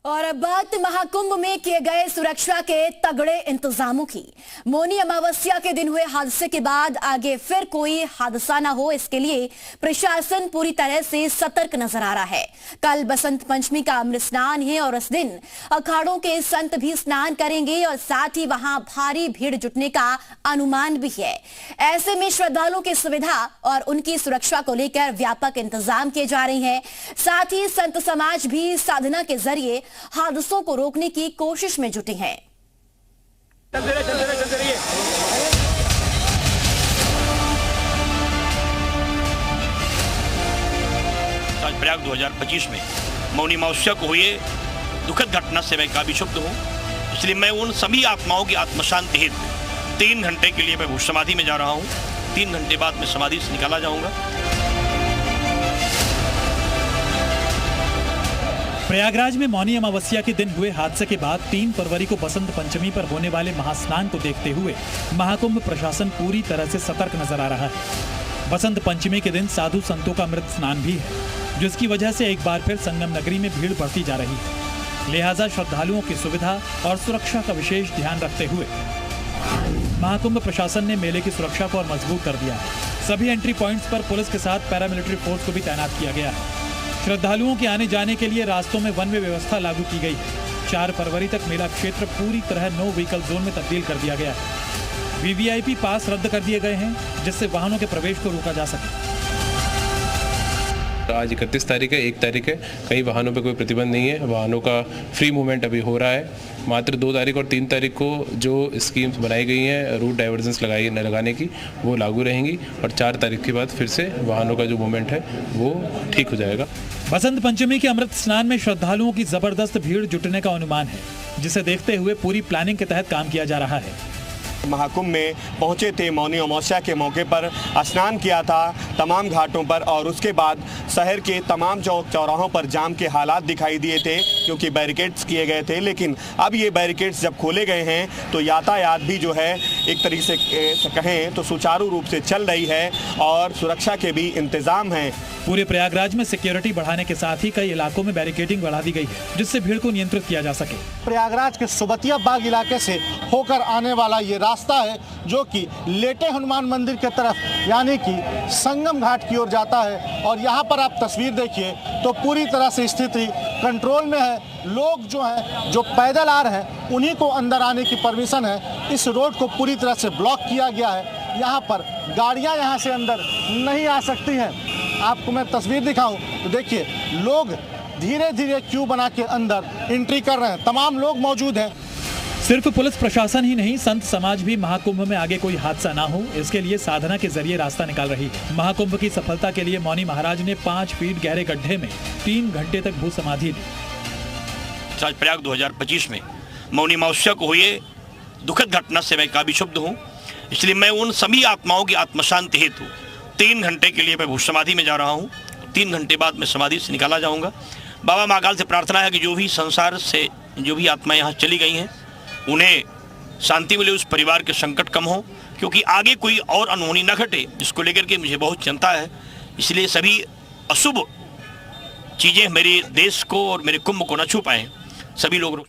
और अब बात महाकुंभ में किए गए सुरक्षा के तगड़े इंतजामों की। मौनी अमावस्या के दिन हुए हादसे के बाद आगे फिर कोई हादसा ना हो, इसके लिए प्रशासन पूरी तरह से सतर्क नजर आ रहा है। कल बसंत पंचमी का अमृत स्नान है और इस दिन अखाड़ों के संत भी स्नान करेंगे और साथ ही वहां भारी भीड़ जुटने का अनुमान भी है। ऐसे में श्रद्धालुओं की सुविधा और उनकी सुरक्षा को लेकर व्यापक इंतजाम किए जा रहे हैं। साथ ही संत समाज भी साधना के जरिए हादसों को रोकने की कोशिश में जुटे हैं। आज प्रयाग 2025 में मौनी अमावस्या को हुए दुखद घटना से मैं काफी क्षुब्ध हूँ। इसलिए मैं उन सभी आत्माओं की आत्मशांति हेतु 3 घंटे के लिए मैं भूत समाधि में जा रहा हूँ। 3 घंटे बाद मैं समाधि से निकाला जाऊंगा। प्रयागराज में मौनी अमावस्या के दिन हुए हादसे के बाद 3 फरवरी को बसंत पंचमी पर होने वाले महास्नान को देखते हुए महाकुंभ प्रशासन पूरी तरह से सतर्क नजर आ रहा है। बसंत पंचमी के दिन साधु संतों का अमृत स्नान भी है, जिसकी वजह से एक बार फिर संगम नगरी में भीड़ बढ़ती जा रही है। लिहाजा श्रद्धालुओं की सुविधा और सुरक्षा का विशेष ध्यान रखते हुए महाकुंभ प्रशासन ने मेले की सुरक्षा को और मजबूत कर दिया है। सभी एंट्री पॉइंट्स पर पुलिस के साथ पैरामिलिट्री फोर्स को भी तैनात किया गया है। श्रद्धालुओं के आने जाने के लिए रास्तों में वन वे व्यवस्था लागू की गई है। 4 फरवरी तक मेला क्षेत्र पूरी तरह नो व्हीकल जोन में तब्दील कर दिया गया है। वीवीआईपी पास रद्द कर दिए गए हैं, जिससे वाहनों के प्रवेश को रोका जा सके। आज 31 तारीख है, 1 तारीख है, कई वाहनों पे कोई प्रतिबंध नहीं है। वाहनों का फ्री मूवमेंट अभी हो रहा है। मात्र 2 तारीख और 3 तारीख को जो स्कीम्स बनाई गई हैं रूट डाइवर्जेंस लगाने की, वो लागू रहेंगी और 4 तारीख के बाद फिर से वाहनों का जो मूवमेंट है वो ठीक हो जाएगा। बसंत पंचमी के अमृत स्नान में श्रद्धालुओं की जबरदस्त भीड़ जुटने का अनुमान है, जिसे देखते हुए पूरी प्लानिंग के तहत काम किया जा रहा है। महाकुंभ में पहुंचे थे, मौनी अमावस्या के मौके पर स्नान किया था तमाम घाटों पर और उसके बाद शहर के तमाम चौक चौराहों पर जाम के हालात दिखाई दिए थे, क्योंकि बैरिकेड्स किए गए थे। लेकिन अब ये बैरिकेड्स जब खोले गए हैं तो यातायात भी जो है एक तरीके से कहें तो सुचारू रूप से चल रही है और सुरक्षा के भी इंतजाम हैं। पूरे प्रयागराज में सिक्योरिटी बढ़ाने के साथ ही कई इलाकों में बैरिकेडिंग बढ़ा दी गई है, जिससे भीड़ को नियंत्रित किया जा सके। प्रयागराज के सुबतिया बाग इलाके से होकर आने वाला ये रास्ता है जो कि लेटे हनुमान मंदिर के तरफ यानी कि संगम घाट की ओर जाता है। और यहाँ पर आप तस्वीर देखिए तो पूरी तरह से स्थिति कंट्रोल में है। लोग जो पैदल आ रहे हैं उन्हीं को अंदर आने की परमिशन है। इस रोड को पूरी तरह से ब्लॉक किया गया है। यहाँ पर गाड़ियाँ यहाँ से अंदर नहीं आ सकती हैं। आपको मैं तस्वीर दिखाऊं तो देखिए लोग धीरे धीरे क्यू बना के अंदर एंट्री कर रहे हैं। तमाम लोग मौजूद हैं। सिर्फ पुलिस प्रशासन ही नहीं, संत समाज भी महाकुंभ में आगे कोई हादसा ना हो, इसके लिए साधना के जरिए रास्ता निकाल रही है। महाकुंभ की सफलता के लिए मौनी महाराज ने 5 फीट गहरे गड्ढे में 3 घंटे तक भू समाधि ली। आज प्रयाग 2025 में मौनी अमावस्या को हुए दुखद घटना से मैं काफी क्षुब्ध हूँ। इसलिए मैं उन सभी आत्माओं की आत्मशांति हेतु 3 घंटे के लिए मैं भूत समाधि में जा रहा हूँ। 3 घंटे बाद मैं समाधि से निकाला जाऊंगा। बाबा महाकाल से प्रार्थना है कि जो भी संसार से जो भी आत्माएं यहाँ चली गई हैं उन्हें शांति मिले, उस परिवार के संकट कम हो, क्योंकि आगे कोई और अनहोनी न घटे, जिसको लेकर के मुझे बहुत चिंता है। इसलिए सभी अशुभ चीज़ें मेरे देश को और मेरे कुंभ को न छू पाएं। सभी लोग